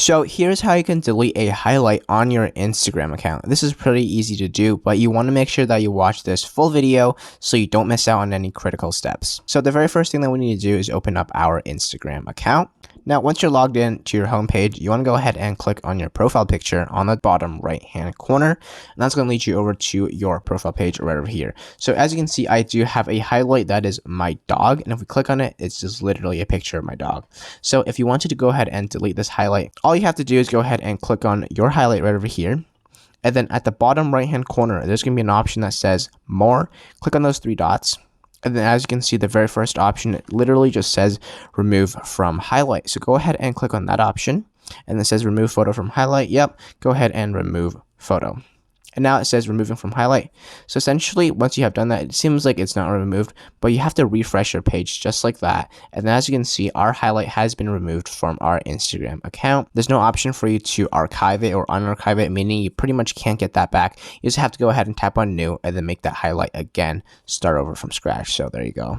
So here's how you can delete a highlight on your Instagram account. This is pretty easy to do, but you want to make sure that you watch this full video so you don't miss out on any critical steps. So the very first thing that we need to do is open up our Instagram account. Now, once you're logged in to your homepage, you want to go ahead and click on your profile picture on the bottom right-hand corner, and that's going to lead you over to your profile page right over here. So as you can see, I do have a highlight that is my dog, and if we click on it, it's just literally a picture of my dog. So if you wanted to go ahead and delete this highlight, all you have to do is go ahead and click on your highlight right over here. And then at the bottom right-hand corner, there's going to be an option that says More. Click on those three dots. And then as you can see, the very first option, it literally just says remove from highlight. So go ahead and click on that option. And it says remove photo from highlight. Yep, go ahead and remove photo. And now it says removing from highlight. So essentially, once you have done that, it seems like it's not removed, but you have to refresh your page just like that. And then as you can see, our highlight has been removed from our Instagram account. There's no option for you to archive it or unarchive it, meaning you pretty much can't get that back. You just have to go ahead and tap on new and then make that highlight again, start over from scratch. So there you go.